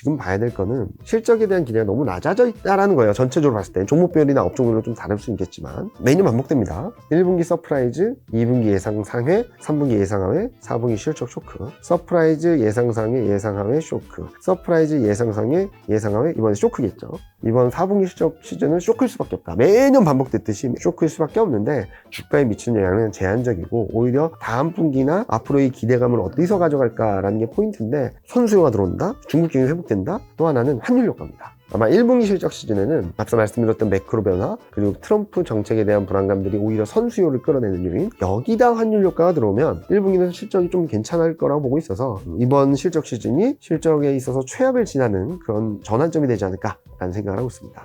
지금 봐야 될 거는 실적에 대한 기대가 너무 낮아져 있다라는 거예요. 전체적으로 봤을 때 종목별이나 업종별로 좀 다를 수 있겠지만 매년 반복됩니다. 1분기 서프라이즈, 2분기 예상 상회, 3분기 예상 하회, 4분기 실적 쇼크. 서프라이즈 예상 상회, 예상 하회, 쇼크. 서프라이즈 예상 상회, 예상 하회, 이번에 쇼크겠죠. 이번 4분기 실적 시즌은 쇼크일 수밖에 없다. 매년 반복됐듯이 쇼크일 수밖에 없는데 주가에 미치는 영향은 제한적이고 오히려 다음 분기나 앞으로의 기대감을 어디서 가져갈까라는 게 포인트인데 선수요가 들어온다, 중국 경기 회복된다, 또 하나는 환율 효과입니다. 아마 1분기 실적 시즌에는 앞서 말씀드렸던 매크로 변화 그리고 트럼프 정책에 대한 불안감들이 오히려 선수요를 끌어내는 요인, 여기다 환율 효과가 들어오면 1분기는 실적이 좀 괜찮을 거라고 보고 있어서 이번 실적 시즌이 실적에 있어서 최악을 지나는 그런 전환점이 되지 않을까라는 생각을 하고 있습니다.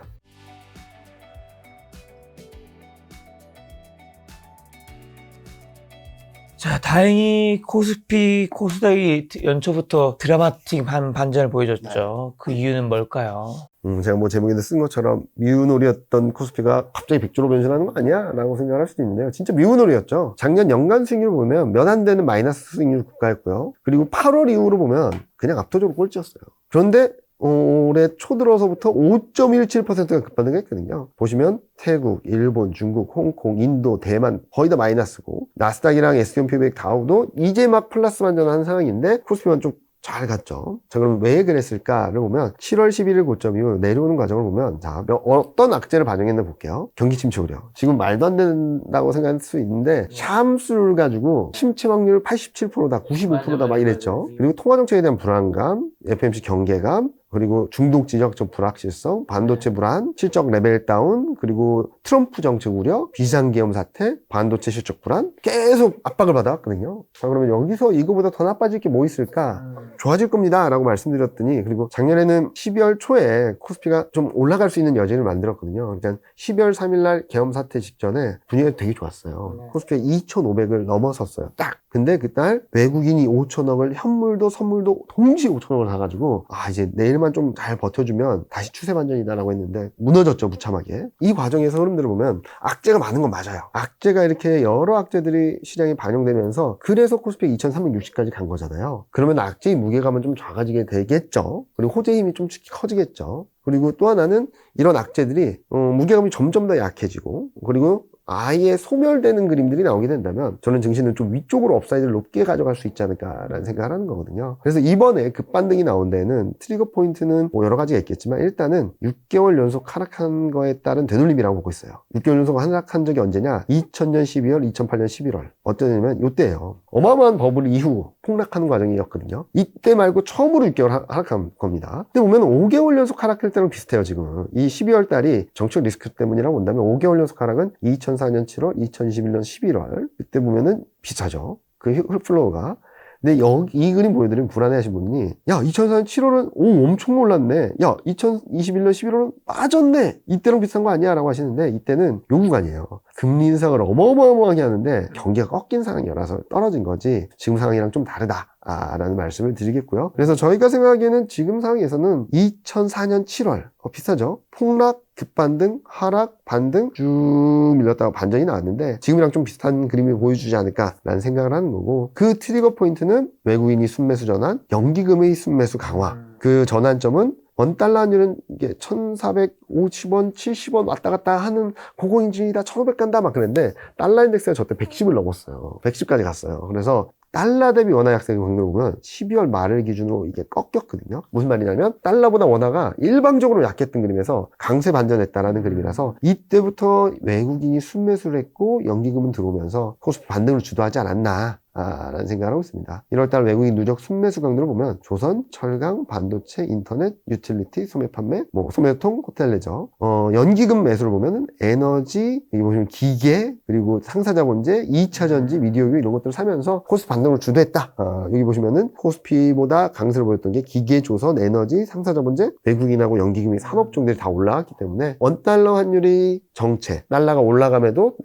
자, 다행히 코스피, 코스닥이 연초부터 드라마틱한 반전을 보여줬죠. 그 이유는 뭘까요? 제가 뭐 제목에도 쓴 것처럼 미운놀이였던 코스피가 갑자기 백조로 변신하는 거 아니야? 라고 생각할 수도 있는데요. 진짜 미운놀이였죠. 작년 연간 수익률을 보면 몇 안 되는 마이너스 수익률 국가였고요. 그리고 8월 이후로 보면 그냥 압도적으로 꼴찌였어요. 그런데 올해 초 들어서부터 5.17%가 급반등을 했거든요. 보시면 태국, 일본, 중국, 홍콩, 인도, 대만 거의 다 마이너스고 나스닥이랑 S&P 500 다우도 이제 막 플러스 반전하는 상황인데 코스피만 좀 잘 갔죠. 자, 그럼 왜 그랬을까를 보면 7월 11일 고점 이후 내려오는 과정을 보면 자, 어떤 악재를 반영했나 볼게요. 경기 침체 우려. 지금 말도 안 된다고 생각할 수 있는데 샴수를 가지고 침체 확률 87%다, 95%다 막 이랬죠. 그리고 통화 정책에 대한 불안감, FMC 경계감, 그리고 중독 지역적 불확실성, 반도체 불안, 실적 레벨 다운, 그리고 트럼프 정책 우려, 비상계엄 사태, 반도체 실적 불안 계속 압박을 받아왔거든요. 자, 그러면 여기서 이거보다 더 나빠질 게 뭐 있을까? 좋아질 겁니다 라고 말씀드렸더니 그리고 작년에는 12월 초에 코스피가 좀 올라갈 수 있는 여지를 만들었거든요. 그러니까 12월 3일날 계엄 사태 직전에 분위기가 되게 좋았어요. 코스피가 2,500을 넘어섰어요. 딱! 근데 그날 외국인이 5천억을 현물도 선물도 동시에 5천억을 사가지고 이제 내일만 좀 잘 버텨주면 다시 추세 반전이다라고 했는데 무너졌죠, 무참하게. 이 과정에서 흐름들을 보면 악재가 많은 건 맞아요. 악재가 이렇게 여러 악재들이 시장에 반영되면서 그래서 코스피 2360까지 간 거잖아요. 그러면 악재의 무게감은 좀 작아지게 되겠죠. 그리고 호재의 힘이 좀 커지겠죠. 그리고 또 하나는 이런 악재들이 무게감이 점점 더 약해지고 그리고 아예 소멸되는 그림들이 나오게 된다면 저는 증시는 좀 위쪽으로 업사이드를 높게 가져갈 수 있지 않을까라는 생각을 하는 거거든요. 그래서 이번에 급반등이 나온 데는 트리거 포인트는 뭐 여러 가지가 있겠지만 일단은 6개월 연속 하락한 거에 따른 되돌림이라고 보고 있어요. 6개월 연속 하락한 적이 언제냐? 2000년 12월, 2008년 11월. 어쩌냐면 이때예요. 어마어마한 버블 이후 폭락하는 과정이었거든요. 이때 말고 처음으로 6개월 하락한 겁니다. 근데 보면 5개월 연속 하락할 때랑 비슷해요, 지금. 이 12월 달이 정책 리스크 때문이라고 본다면 5개월 연속 하락은 2004년 7월, 2021년 11월. 그때 보면은 비슷하죠. 그 플로우가. 근데 이 그림 보여드리면 불안해하신 분이 야 2004년 7월은 엄청 올랐네, 야 2021년 11월은 빠졌네, 이때랑 비슷한 거 아니야? 라고 하시는데 이때는 요 구간이에요. 금리 인상을 어마어마하게 하는데 경기가 꺾인 상황이라서 떨어진 거지 지금 상황이랑 좀 다르다 라는 말씀을 드리겠고요. 그래서 저희가 생각하기에는 지금 상황에서는 2004년 7월 비슷하죠? 폭락, 급반등, 하락, 반등 쭉 밀렸다가 반전이 나왔는데 지금이랑 좀 비슷한 그림을 보여주지 않을까라는 생각을 하는 거고 그 트리거 포인트는 외국인이 순매수 전환, 연기금의 순매수 강화. 그 전환점은 원달러 환율은 이게 1450원, 70원 왔다 갔다 하는 그거 인증이다, 1500 간다 막 그랬는데 달러 인덱스가 저때 110을 넘었어요. 110까지 갔어요. 그래서 달러 대비 원화 약세의 강도를 보면 12월 말을 기준으로 이게 꺾였거든요. 무슨 말이냐면 달러보다 원화가 일방적으로 약했던 그림에서 강세 반전했다라는 그림이라서 이때부터 외국인이 순매수를 했고 연기금은 들어오면서 코스피 반등을 주도하지 않았나 라는 생각을 하고 있습니다. 1월달 외국인 누적 순매수 강도를 보면 조선, 철강, 반도체, 인터넷, 유틸리티, 소매 판매, 소매통, 호텔 레저, 연기금 매수를 보면은 에너지, 여기 보시면 기계, 그리고 상사자본재, 2차 전지, 미디어기 이런 것들을 사면서 코스피 반등을 주도했다. 여기 보시면은 코스피보다 강세를 보였던 게 기계, 조선, 에너지, 상사자본재, 외국인하고 연기금이 산업종들이 다 올라갔기 때문에 원달러 환율이 정체, 달러가 올라감에도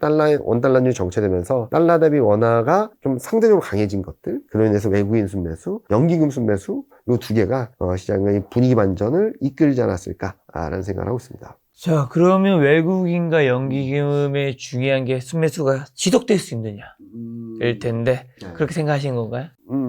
원달러 환율이 정체되면서 달러 대비 원화가 좀 상대적으로 강해진 것들, 그로 인해서 외국인 순매수, 연기금 순매수, 이 두 개가 시장의 분위기 반전을 이끌지 않았을까라는 생각을 하고 있습니다. 자, 그러면 외국인과 연기금의 중요한 게 순매수가 지속될 수 있느냐 일 텐데 그렇게 생각하신 건가요?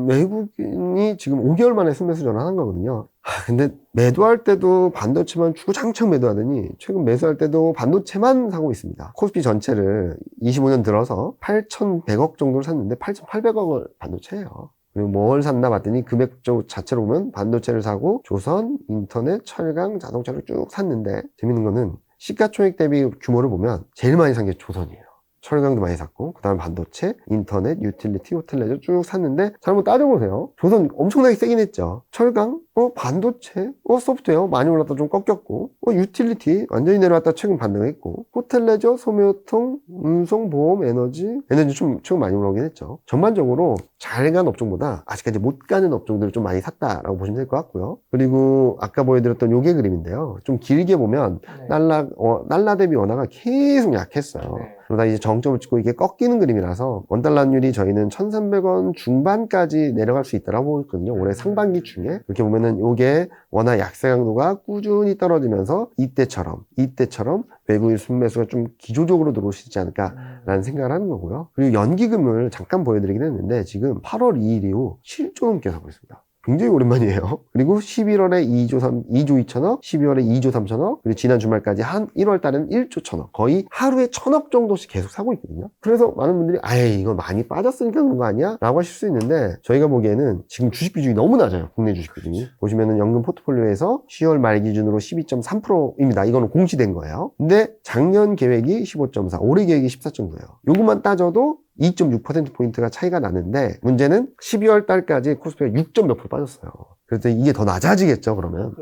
외국인이 지금 5개월 만에 순매수 전환한 거거든요. 근데 매도할 때도 반도체만 주구장창 매도하더니 최근 매수할 때도 반도체만 사고 있습니다. 코스피 전체를 25년 들어서 8,100억 정도를 샀는데 8,800억을 반도체예요. 그리고 뭘 샀나 봤더니 금액 자체로 보면 반도체를 사고 조선, 인터넷, 철강, 자동차를 쭉 샀는데 재밌는 거는 시가총액 대비 규모를 보면 제일 많이 산 게 조선이에요. 철강도 많이 샀고 그 다음에 반도체, 인터넷, 유틸리티, 호텔 레저 쭉 샀는데 잘 한번 따져보세요. 조선 엄청나게 세긴 했죠. 철강, 반도체, 소프트웨어 많이 올랐다 좀 꺾였고 유틸리티 완전히 내려왔다 최근 반등했고 호텔 레저, 소매유통, 운송, 보험, 에너지 좀 최근 많이 올라오긴 했죠. 전반적으로 잘 간 업종보다 아직까지 못 가는 업종들을 좀 많이 샀다라고 보시면 될 것 같고요. 그리고 아까 보여드렸던 요게 그림인데요. 좀 길게 보면 달러 대비 원화가 계속 약했어요. 그러다 이제 정점을 찍고 이게 꺾이는 그림이라서 원달러율이 저희는 1,300원 중반까지 내려갈 수 있다고 보거든요. 올해 상반기 중에. 이렇게 보면은 요게 원화 약세 강도가 꾸준히 떨어지면서 이때처럼 외국인 순매수가 좀 기조적으로 들어오시지 않을까라는 생각을 하는 거고요. 그리고 연기금을 잠깐 보여드리긴 했는데 지금 8월 2일 이후 7조 넘게 사고 있습니다. 굉장히 오랜만이에요. 그리고 11월에 2조 2천억, 12월에 2조 3천억, 그리고 지난 주말까지 한 1월 달에는 1조 1천억. 거의 하루에 1,000억 정도씩 계속 사고 있거든요. 그래서 많은 분들이 이거 많이 빠졌으니까 그런 거 아니야? 라고 하실 수 있는데 저희가 보기에는 지금 주식 비중이 너무 낮아요. 국내 주식 비중이. 보시면은 연금 포트폴리오에서 10월 말 기준으로 12.3%입니다. 이거는 공시된 거예요. 근데 작년 계획이 15.4, 올해 계획이 14.9예요. 요것만 따져도 2.6%포인트가 차이가 나는데 문제는 12월 달까지 코스피가 6점 몇 프로 빠졌어요. 그래서 이게 더 낮아지겠죠, 그러면.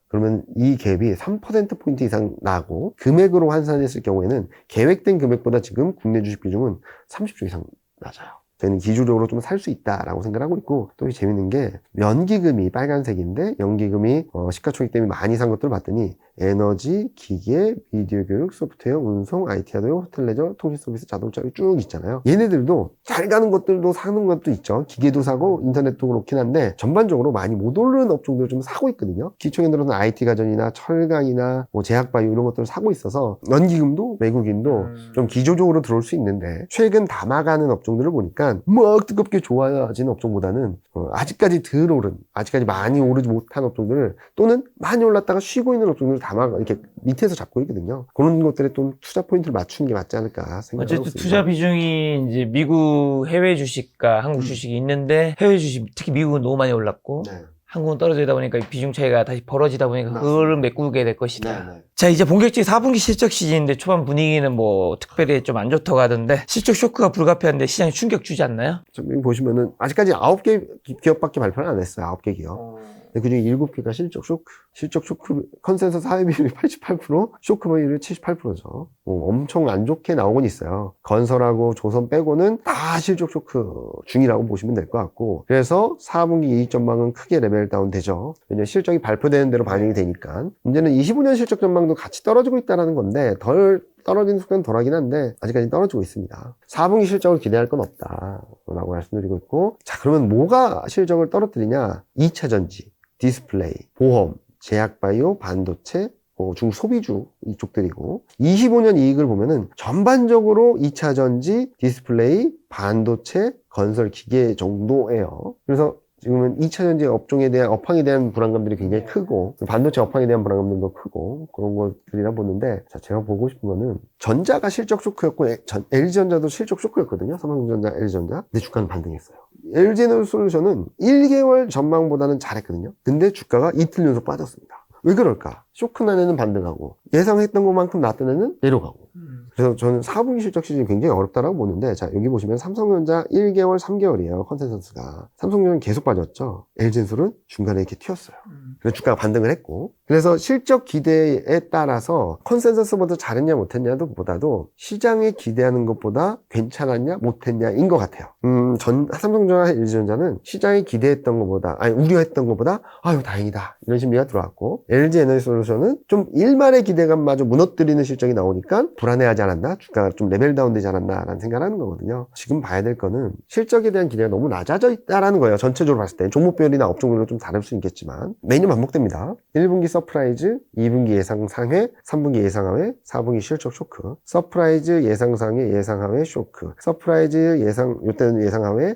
그러면 이 갭이 3%포인트 이상 나고 금액으로 환산했을 경우에는 계획된 금액보다 지금 국내 주식 비중은 30조 이상 낮아요. 저희는 기조적으로 좀 살 수 있다라고 생각을 하고 있고 또 재밌는 게 연기금이 빨간색인데 연기금이 시가총액 때문에 많이 산 것들을 봤더니 에너지, 기계, 미디어 교육, 소프트웨어, 운송, IT 하드웨어, 호텔 레저, 통신 서비스, 자동차 쭉 있잖아요. 얘네들도 잘 가는 것들도 사는 것도 있죠. 기계도 사고 인터넷도 그렇긴 한데 전반적으로 많이 못 오르는 업종들을 좀 사고 있거든요. 기초에 들어서 IT 가전이나 철강이나 제약바이오 이런 것들을 사고 있어서 연기금도 외국인도 좀 기조적으로 들어올 수 있는데 최근 담아가는 업종들을 보니까 막 뜨겁게 좋아지는 업종보다는 아직까지 덜 오른, 아직까지 많이 오르지 못한 업종들을 또는 많이 올랐다가 쉬고 있는 업종들을 담아가 이렇게 밑에서 잡고 있거든요. 그런 것들에 좀 투자 포인트를 맞추는 게 맞지 않을까 생각하고 어쨌든 있습니다. 투자 비중이 이제 미국 해외 주식과 한국 주식이 있는데 해외 주식 특히 미국은 너무 많이 올랐고 네. 한국은 떨어지다 보니까 비중 차이가 다시 벌어지다 보니까 그거를 메꾸게 될 것이다. 네. 자, 이제 본격적인 4분기 실적 시즌인데 초반 분위기는 뭐 특별히 좀 안 좋다고 하던데 실적 쇼크가 불가피한데 시장에 충격 주지 않나요? 여기 보시면은 아직까지 9개 기업밖에 발표를 안 했어요. 9개 기업. 그중에 7개가 실적 쇼크 컨센서스 하회 비율이 88%, 쇼크 비율이 78%죠. 엄청 안 좋게 나오곤 있어요. 건설하고 조선 빼고는 다 실적 쇼크 중이라고 보시면 될 것 같고 그래서 4분기 이익 전망은 크게 레벨 다운 되죠. 왜냐면 실적이 발표되는 대로 반영이 되니까. 문제는 25년 실적 전망도 같이 떨어지고 있다는 건데 덜 떨어지는 속도는 덜하긴 한데 아직까지 떨어지고 있습니다. 4분기 실적을 기대할 건 없다 라고 말씀드리고 있고 자 그러면 뭐가 실적을 떨어뜨리냐 2차전지, 디스플레이, 보험, 제약바이오, 반도체, 중소비주 이쪽들이고 25년 이익을 보면은 전반적으로 2차전지, 디스플레이, 반도체, 건설 기계 정도예요. 그래서 지금은 2차전지 업종에 대한 업황에 대한 불안감들이 굉장히 크고 반도체 업황에 대한 불안감들도 크고 그런 것들이라 보는데 자 제가 보고 싶은 거는 전자가 실적 쇼크였고 LG전자도 실적 쇼크였거든요. 삼성전자, LG전자. 근데 주가는 반등했어요. LG에너지솔루션은 1개월 전망보다는 잘했거든요. 근데 주가가 이틀 연속 빠졌습니다. 왜 그럴까? 쇼크 난 애는 반등하고 예상했던 것만큼 나왔던 애는 내려가고 그래서 저는 4분기 실적 시즌이 굉장히 어렵다라고 보는데 자 여기 보시면 삼성전자 1개월, 3개월이에요. 컨센서스가. 삼성전자는 계속 빠졌죠. LG엔솔은 중간에 이렇게 튀었어요. 그래서 주가가 반등을 했고 그래서 실적 기대에 따라서 컨센서스보다 잘했냐 못했냐도 보다도 시장에 기대하는 것보다 괜찮았냐 못했냐인 것 같아요. 삼성전자, LG전자는 시장이 기대했던 것보다 우려했던 것보다 아유 다행이다 이런 심리가 들어왔고 LG에너지솔루션은 좀 일말의 기대감마저 무너뜨리는 실적이 나오니까 불안해하지 않았나? 주가가 좀 레벨 다운되지 않았나? 라는 생각을 하는 거거든요. 지금 봐야 될 거는 실적에 대한 기대가 너무 낮아져 있다라는 거예요. 전체적으로 봤을 때. 종목별이나 업종별로 좀 다를 수 있겠지만 매년 반복됩니다. 1분기 서프라이즈, 2분기 예상 상회, 3분기 예상 하회, 4분기 실적 쇼크. 서프라이즈 예상 상회, 예상 하회, 쇼크. 서프라이즈 예상, 이때는 예상 하회,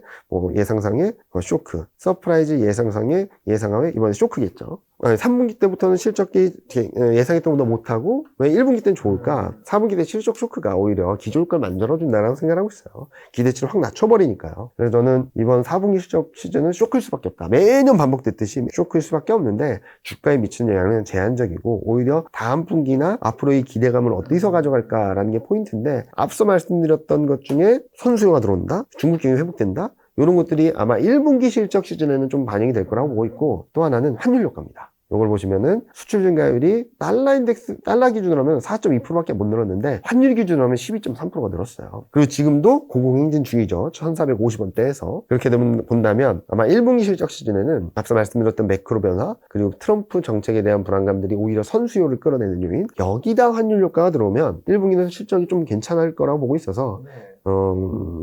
예상 상회, 쇼크. 서프라이즈 예상 상회, 예상 하회, 이번에 쇼크겠죠. 3분기 때부터는 실적이 예상했던 것보다 못하고 왜 1분기 때는 좋을까? 4분기 때 실적 쇼크가 오히려 기존걸 만들어준다라고 생각하고 있어요. 기대치를 확 낮춰버리니까요. 그래서 저는 이번 4분기 실적 시즌은 쇼크일 수밖에 없다. 매년 반복됐듯이 쇼크일 수밖에 없는데 주가에 미치는 영향은 제한적이고 오히려 다음 분기나 앞으로의 기대감을 어디서 가져갈까라는 게 포인트인데 앞서 말씀드렸던 것 중에 선수요가 들어온다? 중국 경기 회복된다? 이런 것들이 아마 1분기 실적 시즌에는 좀 반영이 될 거라고 보고 있고 또 하나는 환율 효과입니다. 이걸 보시면은 수출 증가율이 달러 기준으로 하면 4.2%밖에 못 늘었는데 환율 기준으로 하면 12.3%가 늘었어요. 그리고 지금도 고공행진 중이죠. 1,450원대에서. 그렇게 본다면 아마 1분기 실적 시즌에는 앞서 말씀드렸던 매크로 변화 그리고 트럼프 정책에 대한 불안감들이 오히려 선수요를 끌어내는 요인 여기다 환율 효과가 들어오면 1분기는 실적이 좀 괜찮을 거라고 보고 있어서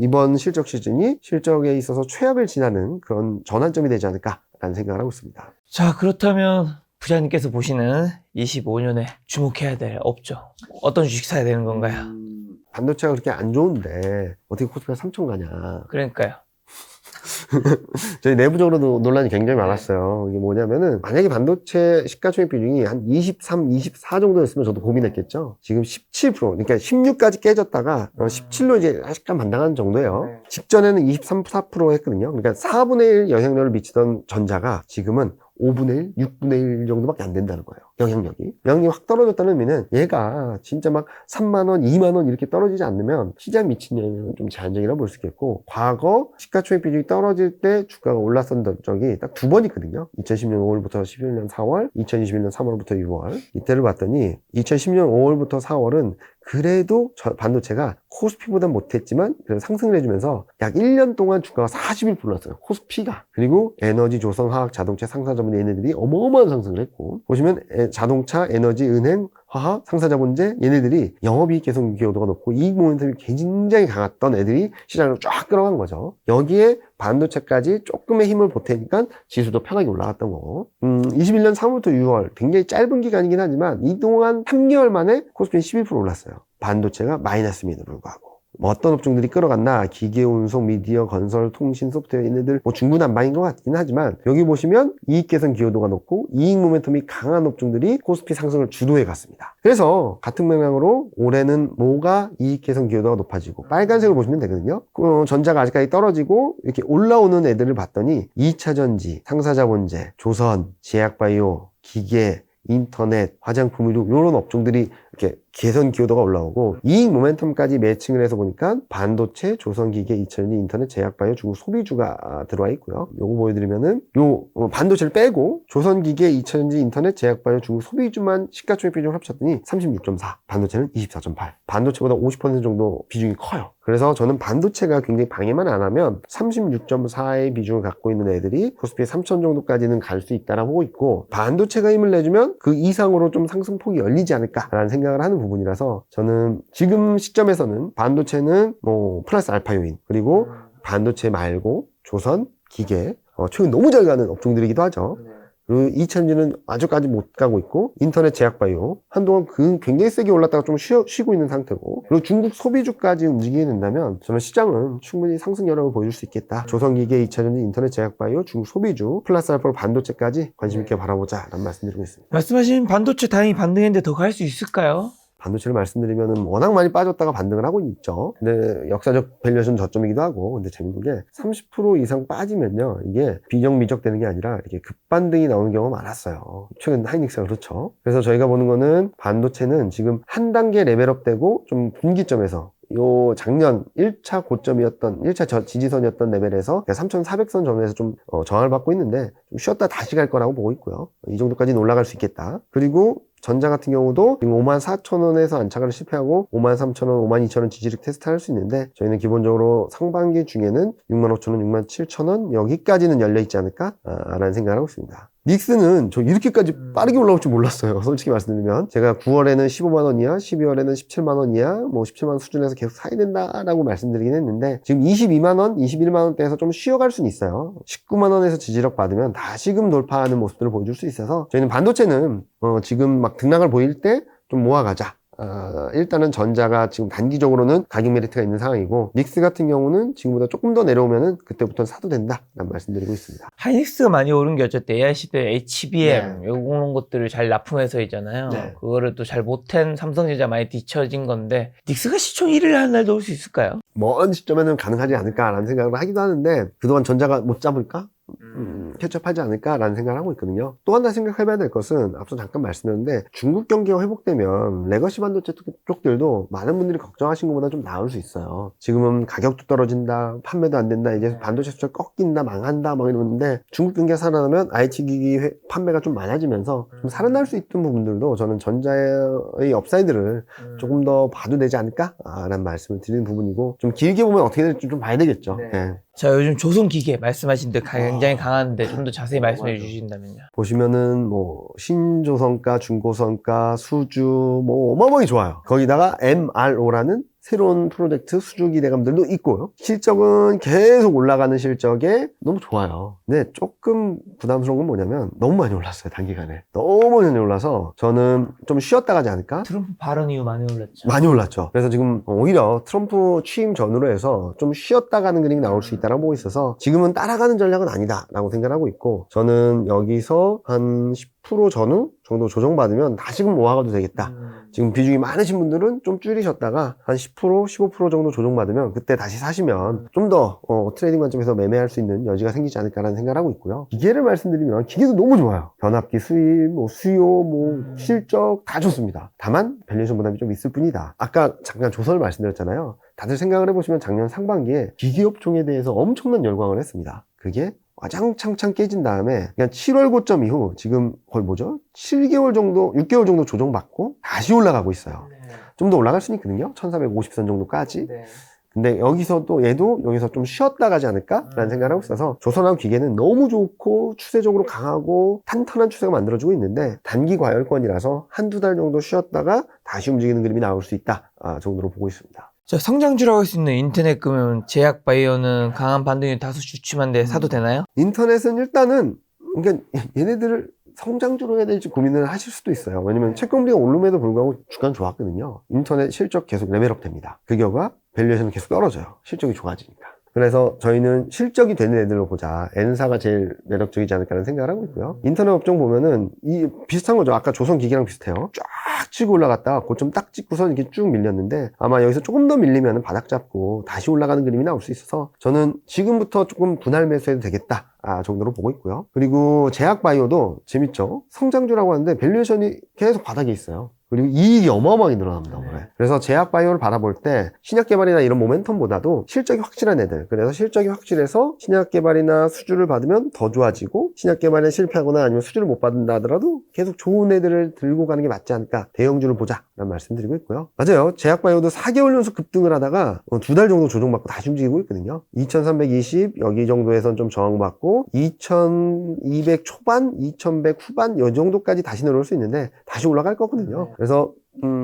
이번 실적 시즌이 실적에 있어서 최악을 지나는 그런 전환점이 되지 않을까라는 생각을 하고 있습니다. 자, 그렇다면 부장님께서 보시는 25년에 주목해야 될 업종 어떤 주식 사야 되는 건가요? 반도체가 그렇게 안 좋은데 어떻게 코스피가 3천 가냐. 그러니까요. 저희 내부적으로도 논란이 굉장히 많았어요. 이게 뭐냐면은 만약에 반도체 시가총액 비중이 한 23, 24 정도였으면 저도 고민했겠죠. 지금 17%, 그러니까 16까지 깨졌다가 17로 이제 약간 반등한 정도예요. 직전에는 23, 4% 했거든요. 그러니까 4분의 1 영향력을 미치던 전자가 지금은 5분의 1, 6분의 1 정도밖에 안 된다는 거예요. 영향력이 확 떨어졌다는 의미는 얘가 진짜 막 3만원, 2만원 이렇게 떨어지지 않으면 시장 미친 영향은 좀 제한적이라고 볼 수 있겠고 과거 시가총액 비중이 떨어질 때 주가가 올랐었던 적이 딱 두 번 있거든요. 2010년 5월부터 11년 4월, 2021년 3월부터 6월 이때를 봤더니 2010년 5월부터 4월은 그래도 반도체가 코스피보단 못했지만 그래도 상승을 해주면서 약 1년 동안 주가가 40일 올랐어요. 코스피가. 그리고 에너지, 조선, 화학, 자동차, 상사자본 얘네들이 어마어마한 상승을 했고 보시면 자동차, 에너지, 은행, 화학, 상사자본재 얘네들이 영업이익 개선 기여도가 높고 이익 모멘텀이 굉장히 강했던 애들이 시장을 쫙 끌어간 거죠. 여기에 반도체까지 조금의 힘을 보태니까 지수도 편하게 올라갔던 거고 21년 3월부터 6월 굉장히 짧은 기간이긴 하지만 이동안 3개월 만에 코스피는 11% 올랐어요. 반도체가 마이너스임에도 불구하고 어떤 업종들이 끌어갔나 기계, 운송, 미디어, 건설, 통신, 소프트웨어 얘네들 중구난방인 것 같긴 하지만 여기 보시면 이익 개선 기여도가 높고 이익 모멘텀이 강한 업종들이 코스피 상승을 주도해 갔습니다. 그래서 같은 맥락으로 올해는 뭐가 이익 개선 기여도가 높아지고 빨간색을 보시면 되거든요. 전자가 아직까지 떨어지고 이렇게 올라오는 애들을 봤더니 2차전지, 상사자본재, 조선, 제약바이오, 기계, 인터넷, 화장품, 의료 이런 업종들이 이렇게 개선 기여도가 올라오고 이익 모멘텀까지 매칭을 해서 보니까 반도체, 조선기계, 2차전지, 인터넷, 제약바이오, 중국 소비주가 들어와 있고요. 요거 보여드리면은 반도체를 빼고 조선기계, 2차전지, 인터넷, 제약바이오, 중국 소비주만 시가총액 비중을 합쳤더니 36.4, 반도체는 24.8. 반도체보다 50% 정도 비중이 커요. 그래서 저는 반도체가 굉장히 방해만 안 하면 36.4의 비중을 갖고 있는 애들이 코스피 3천 정도까지는 갈 수 있다라고 보고 있고 반도체가 힘을 내주면 그 이상으로 좀 상승폭이 열리지 않을까라는 생각을 하는 부분이라서 저는 지금 시점에서는 반도체는 플러스 알파 요인 그리고 반도체 말고 조선, 기계 최근 너무 잘 가는 업종들이기도 하죠. 그리고 2차전지는 아직까지 못 가고 있고 인터넷, 제약바이오 한동안 굉장히 세게 올랐다가 좀 쉬고 있는 상태고 그리고 중국 소비주까지 움직이게 된다면 저는 시장은 충분히 상승 여력을 보여줄 수 있겠다. 조선기계, 2차전지, 인터넷, 제약바이오, 중국 소비주 플러스 알파로 반도체까지 관심 있게 바라보자 라는 말씀드리고 있습니다. 말씀하신 반도체 다행히 반등했는데 더 갈 수 있을까요? 반도체를 말씀드리면 워낙 많이 빠졌다가 반등을 하고 있죠. 근데 역사적 밸류에이션 저점이기도 하고 근데 재밌는 게 30% 이상 빠지면요 이게 비정미적 되는 게 아니라 이렇게 급반등이 나오는 경우가 많았어요. 최근 하이닉스가 그렇죠. 그래서 저희가 보는 거는 반도체는 지금 한 단계 레벨업 되고 좀 분기점에서 요 작년 1차 고점이었던 1차 지지선이었던 레벨에서 3,400선 전후에서 좀 저항을 받고 있는데 좀 쉬었다 다시 갈 거라고 보고 있고요. 이 정도까지는 올라갈 수 있겠다. 그리고 전자 같은 경우도 지금 54,000원에서 안착을 실패하고 53,000원, 52,000원 지지력 테스트 할 수 있는데 저희는 기본적으로 상반기 중에는 65,000원, 67,000원 여기까지는 열려있지 않을까 라는 생각을 하고 있습니다. 닉스는 저 이렇게까지 빠르게 올라올 줄 몰랐어요. 솔직히 말씀드리면 제가 9월에는 15만원 이하, 12월에는 17만원 이하, 17만원 수준에서 계속 사야 된다라고 말씀드리긴 했는데 지금 22만원, 21만원대에서 좀 쉬어갈 수는 있어요. 19만원에서 지지력 받으면 다시금 돌파하는 모습들을 보여줄 수 있어서 저희는 반도체는 지금 막 등락을 보일 때 좀 모아가자 일단은 전자가 지금 단기적으로는 가격 메리트가 있는 상황이고, 닉스 같은 경우는 지금보다 조금 더 내려오면은 그때부터는 사도 된다 라는 말씀드리고 있습니다. 하이닉스가 많이 오른 게 어쨌든 AI 시대 HBM 네. 요런 것들을 잘 납품해서 있잖아요. 네. 그거를 또 잘 못한 삼성전자 많이 뒤처진 건데 닉스가 시총 1위를 하는 날도 올 수 있을까요? 먼 시점에는 가능하지 않을까라는 생각을 하기도 하는데, 그동안 전자가 못 잡을까? 캐치업하지 않을까라는 생각을 하고 있거든요. 또 하나 생각해봐야 될 것은 앞서 잠깐 말씀드렸는데, 중국 경기가 회복되면 레거시 반도체 쪽들도 많은 분들이 걱정하신 것보다 좀 나을 수 있어요. 지금은 가격도 떨어진다, 판매도 안 된다, 이제 반도체 수출 꺾인다, 망한다 막 이러는데, 중국 경기가 살아나면 IT 기기 판매가 좀 많아지면서 좀 살아날 수 있던 부분들도 저는 전자의 업사이드를 조금 더 봐도 되지 않을까라는 말씀을 드리는 부분이고, 좀 길게 보면 어떻게 될지 좀 봐야 되겠죠. 네. 예. 자, 요즘 조선기계 말씀하신 데 굉장히 강한데 좀 더 자세히 말씀해 주신다면요. 보시면은 뭐 신조선가, 중고선가, 수주 뭐 어마어마하게 좋아요. 거기다가 MRO라는 새로운 프로젝트 수주 기대감들도 있고요. 실적은 계속 올라가는 실적에 너무 좋아요. 근데 조금 부담스러운 건 뭐냐면 너무 많이 올랐어요. 단기간에. 너무 많이 올라서 저는 좀 쉬었다 가지 않을까? 트럼프 발언 이후 많이 올랐죠. 많이 올랐죠. 그래서 지금 오히려 트럼프 취임 전후로 해서 좀 쉬었다 가는 그림이 나올 수 있다고 보고 있어서 지금은 따라가는 전략은 아니다라고 생각하고 있고, 저는 여기서 한 10% 전후 정도 조정받으면 다시금 모아가도 되겠다. 지금 비중이 많으신 분들은 좀 줄이셨다가 한 10%, 15% 정도 조정받으면 그때 다시 사시면 좀 더 트레이딩 관점에서 매매할 수 있는 여지가 생기지 않을까라는 생각을 하고 있고요. 기계를 말씀드리면 기계도 너무 좋아요. 변압기 수입, 뭐 수요, 뭐 실적 다 좋습니다. 다만 밸류에이션 부담이 좀 있을 뿐이다. 아까 잠깐 조선을 말씀드렸잖아요. 다들 생각을 해보시면 작년 상반기에 기계업종에 대해서 엄청난 열광을 했습니다. 그게 와장창창 깨진 다음에 그냥 7월 고점 이후 지금 거의 뭐죠? 7개월 정도, 6개월 정도 조정받고 다시 올라가고 있어요. 좀 더 올라갈 수는 있거든요. 1450선 정도까지. 근데 여기서 또 얘도 여기서 좀 쉬었다 가지 않을까라는 생각을 하고 있어서 조선하고 기계는 너무 좋고 추세적으로 강하고 탄탄한 추세가 만들어지고 있는데, 단기 과열권이라서 한두 달 정도 쉬었다가 다시 움직이는 그림이 나올 수 있다 정도로 보고 있습니다. 자, 성장주라고 할 수 있는 인터넷 그러면 제약 바이오는 강한 반등이 다소 주춤한데 사도 되나요? 인터넷은 일단은 그러니까 얘네들을 성장주로 해야 될지 고민을 하실 수도 있어요. 왜냐면 채권비가 오름에도 불구하고 주가는 좋았거든요. 인터넷 실적 계속 레벨업 됩니다. 그 결과 밸류에이션은 계속 떨어져요. 실적이 좋아지니까. 그래서 저희는 실적이 되는 애들로 보자. N사가 제일 매력적이지 않을까라는 생각을 하고 있고요. 인터넷 업종 보면은 이 비슷한 거죠. 아까 조선기계랑 비슷해요. 쫙 치고 올라갔다가 고점 딱 찍고서 이렇게 쭉 밀렸는데, 아마 여기서 조금 더 밀리면 바닥 잡고 다시 올라가는 그림이 나올 수 있어서 저는 지금부터 조금 분할 매수해도 되겠다 정도로 보고 있고요. 그리고 제약바이오도 재밌죠. 성장주라고 하는데 밸류에이션이 계속 바닥에 있어요. 그리고 이익이 어마어마하게 늘어납니다, 올해. 그래서 제약바이오를 바라볼 때 신약개발이나 이런 모멘텀보다도 실적이 확실한 애들, 그래서 실적이 확실해서 신약개발이나 수주를 받으면 더 좋아지고, 신약개발에 실패하거나 아니면 수주를 못 받는다 하더라도 계속 좋은 애들을 들고 가는 게 맞지 않을까, 대형주를 보자 라는 말씀드리고 있고요. 맞아요. 제약바이오도 4개월 연속 급등을 하다가 2달 정도 조정받고 다시 움직이고 있거든요. 2320 여기 정도에선 좀 저항받고 2200 초반, 2100 후반 이 정도까지 다시 내려올 수 있는데 다시 올라갈 거거든요. 그래서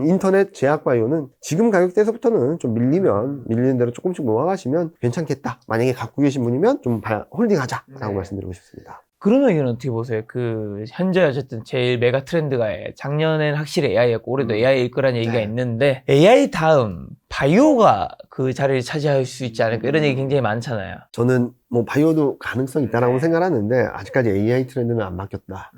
인터넷 제약바이오는 지금 가격대에서부터는 좀 밀리는 대로 조금씩 모아가시면 괜찮겠다. 만약에 갖고 계신 분이면 좀 홀딩하자라고 말씀드리고 싶습니다. 그런 의견은 어떻게 보세요? 현재 어쨌든 제일 메가 트렌드가 작년엔 확실히 AI였고 올해도 AI일 거란 얘기가 있는데, AI 다음 바이오가 그 자리를 차지할 수 있지 않을까 이런 얘기 굉장히 많잖아요. 저는 뭐 바이오도 가능성이 있다라고 생각하는데 아직까지 AI 트렌드는 안 바뀌었다.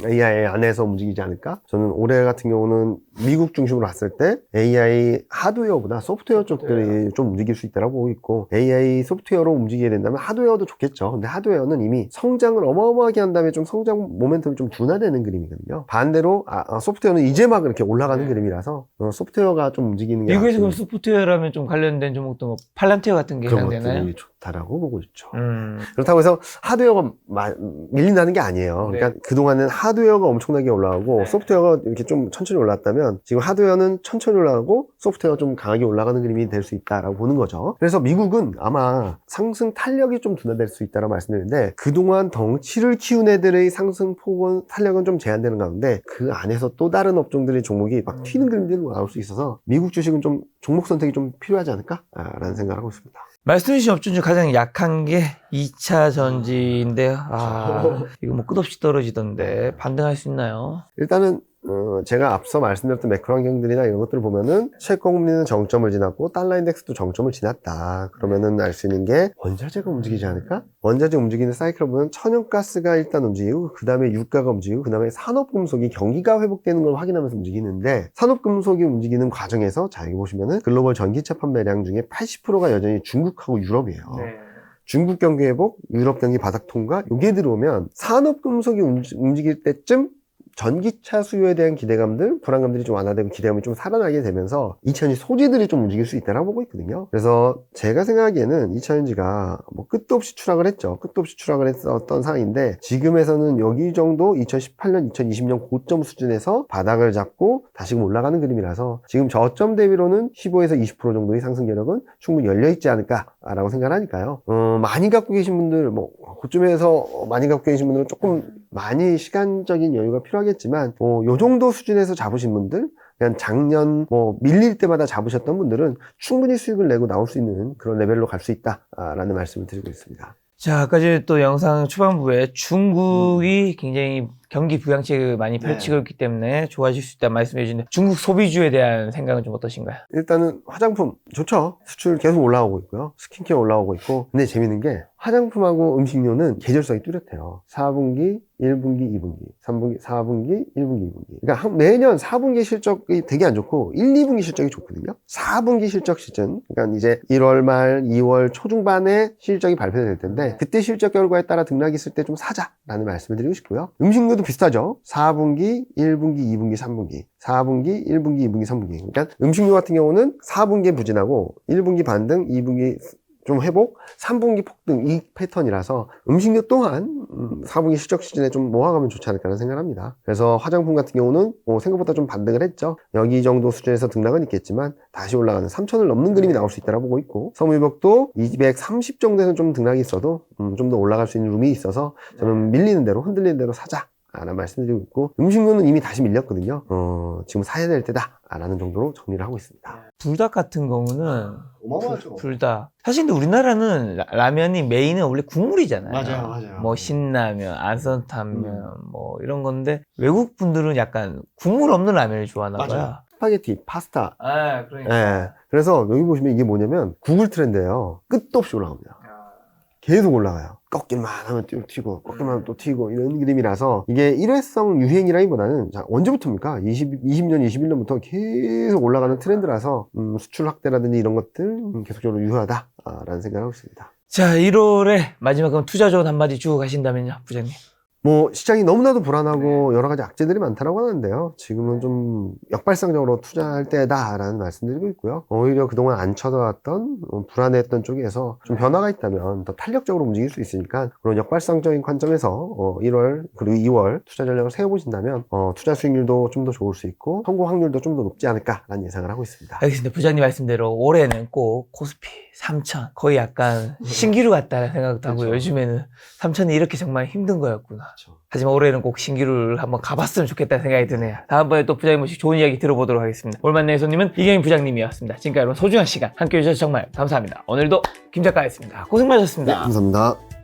AI 안에서 움직이지 않을까? 저는 올해 같은 경우는 미국 중심으로 봤을 때 AI 하드웨어보다 소프트웨어 쪽들이 좀 움직일 수 있다고 보고 있고, AI 소프트웨어로 움직이게 된다면 하드웨어도 좋겠죠. 근데 하드웨어는 이미 성장을 어마어마하게 한 다음에 좀 성장 모멘텀이 좀 둔화되는 그림이거든요. 반대로 소프트웨어는 이제 막 이렇게 올라가는 그림이라서 소프트웨어가 좀 움직이는 게 미국에서 그럼 소프트웨어라면 좀 관련된 종목도 뭐 팔란티어 같은 게 그런 해당되나요? 것들이 좋다라고 보고 있죠. 그렇다고 해서 하드웨어가 밀린다는 게 아니에요. 그러니까 그동안은 하드웨어가 엄청나게 올라가고 소프트웨어가 이렇게 좀 천천히 올랐다면 지금 하드웨어는 천천히 올라가고 소프트웨어가 좀 강하게 올라가는 그림이 될 수 있다라고 보는 거죠. 그래서 미국은 아마 상승 탄력이 좀 둔화될 수 있다고 말씀드리는데, 그동안 덩치를 키운 애들의 상승 폭은 탄력은 좀 제한되는 가운데 그 안에서 또 다른 업종들의 종목이 막 튀는 그림들이 나올 수 있어서 미국 주식은 좀 종목 선택이 좀 필요하지 않을까라는 생각을 하고 있습니다. 말씀해 주신 업종 중 가장 약한 게 2차 전지인데요. 이거 뭐 끝없이 떨어지던데 반등할 수 있나요? 일단은 제가 앞서 말씀드렸던 매크로 환경들이나 이런 것들을 보면은 채권금리는 정점을 지났고 달러 인덱스도 정점을 지났다. 그러면은 알 수 있는 게 원자재가 움직이지 않을까? 원자재 움직이는 사이클을 보면 천연가스가 일단 움직이고 그 다음에 유가가 움직이고 그 다음에 산업금속이 경기가 회복되는 걸 확인하면서 움직이는데 산업금속이 움직이는 과정에서 자 여기 보시면은 글로벌 전기차 판매량 중에 80%가 여전히 중국하고 유럽이에요. 중국 경기 회복, 유럽 경기 바닥 통과 요게 들어오면 산업금속이 움직일 때쯤 전기차 수요에 대한 기대감들, 불안감들이 좀 완화되고 기대감이 좀 살아나게 되면서 2차전지 소재들이 좀 움직일 수 있다고 보고 있거든요. 그래서 제가 생각하기에는 2차전지가 뭐 끝도 없이 추락을 했죠. 끝도 없이 추락을 했었던 상황인데 지금에서는 여기 정도 2018년, 2020년 고점 수준에서 바닥을 잡고 다시금 올라가는 그림이라서 지금 저점 대비로는 15에서 20% 정도의 상승 여력은 충분히 열려있지 않을까라고 생각하니까요. 많이 갖고 계신 분들, 뭐 고점에서 많이 갖고 계신 분들은 조금 많이 시간적인 여유가 필요하겠지만 요 정도 수준에서 잡으신 분들 그냥 작년 밀릴 때마다 잡으셨던 분들은 충분히 수익을 내고 나올 수 있는 그런 레벨로 갈 수 있다라는 말씀을 드리고 있습니다. 자, 아까 또 영상 초반부에 중국이 굉장히 경기 부양책을 많이 펼치고 있기 때문에 좋아질 수 있다는 말씀해 주시는데 중국 소비주에 대한 생각은 좀 어떠신가요? 일단은 화장품 좋죠. 수출 계속 올라오고 있고요. 스킨케어 올라오고 있고. 근데 재밌는 게 화장품하고 음식료는 계절성이 뚜렷해요. 4분기, 1분기, 2분기, 3분기, 4분기, 1분기, 2분기. 그러니까 매년 4분기 실적이 되게 안 좋고 1, 2분기 실적이 좋거든요. 4분기 실적 시즌, 그러니까 이제 1월 말, 2월 초중반에 실적이 발표될 텐데 그때 실적 결과에 따라 등락이 있을 때 좀 사자라는 말씀을 드리고 싶고요. 음식료도 비슷하죠. 4분기, 1분기, 2분기, 3분기. 4분기, 1분기, 2분기, 3분기. 그러니까 음식료 같은 경우는 4분기에 부진하고 1분기 반등, 2분기 좀 회복, 3분기 폭등 이 패턴이라서 음식료 또한 4분기 실적 시즌에 좀 모아가면 좋지 않을까라는 생각을 합니다. 그래서 화장품 같은 경우는 생각보다 좀 반등을 했죠. 여기 정도 수준에서 등락은 있겠지만 다시 올라가는 3,000을 넘는 그림이 나올 수 있다고 보고 있고 섬유유복도 230 정도에서 좀 등락이 있어도 좀 더 올라갈 수 있는 룸이 있어서 저는 밀리는 대로 흔들리는 대로 사자 라는 말씀드리고 있고 음식료는 이미 다시 밀렸거든요. 지금 사야 될 때다 라는 정도로 정리를 하고 있습니다. 불닭 같은 경우는 어마어마하죠. 불닭. 사실 근데 우리나라는 라면이 메인은 원래 국물이잖아요. 맞아요. 뭐 신라면, 안성탕면 뭐 이런 건데 외국 분들은 약간 국물 없는 라면을 좋아하나 봐요. 스파게티, 파스타. 그러니까. 예. 그래서 여기 보시면 이게 뭐냐면 구글 트렌드예요. 끝도 없이 올라갑니다. 계속 올라가요. 꺾일만 하면 또 튀고, 꺾일만 하면 또 튀고, 이런 그림이라서, 이게 일회성 유행이라기보다는, 자, 언제부터입니까? 20년, 21년부터 계속 올라가는 트렌드라서, 수출 확대라든지 이런 것들, 계속적으로 유효하다라는 생각을 하고 있습니다. 자, 1월에 마지막 그럼 투자 조언 한마디 주고 가신다면요, 부장님? 뭐 시장이 너무나도 불안하고 여러 가지 악재들이 많다라고 하는데요. 지금은 좀 역발상적으로 투자할 때다라는 말씀드리고 있고요. 오히려 그동안 안 쳐다봤던 불안했던 쪽에서 좀 변화가 있다면 더 탄력적으로 움직일 수 있으니까 그런 역발상적인 관점에서 1월 그리고 2월 투자 전략을 세워보신다면 투자 수익률도 좀 더 좋을 수 있고 성공 확률도 좀 더 높지 않을까라는 예상을 하고 있습니다. 알겠습니다. 부장님 말씀대로 올해는 꼭 코스피 3,000 거의 약간 신기루 같다는 생각도 하고 그렇죠. 요즘에는 3,000이 이렇게 정말 힘든 거였구나. 그렇죠. 하지만 올해는 꼭 신기루를 한번 가봤으면 좋겠다는 생각이 드네요. 다음번에 또 부장님 모시고 좋은 이야기 들어보도록 하겠습니다. 오늘 만나의 손님은 이경인 부장님이었습니다. 지금까지 여러분 소중한 시간 함께 해주셔서 정말 감사합니다. 오늘도 김 작가였습니다. 고생 많으셨습니다. 감사합니다.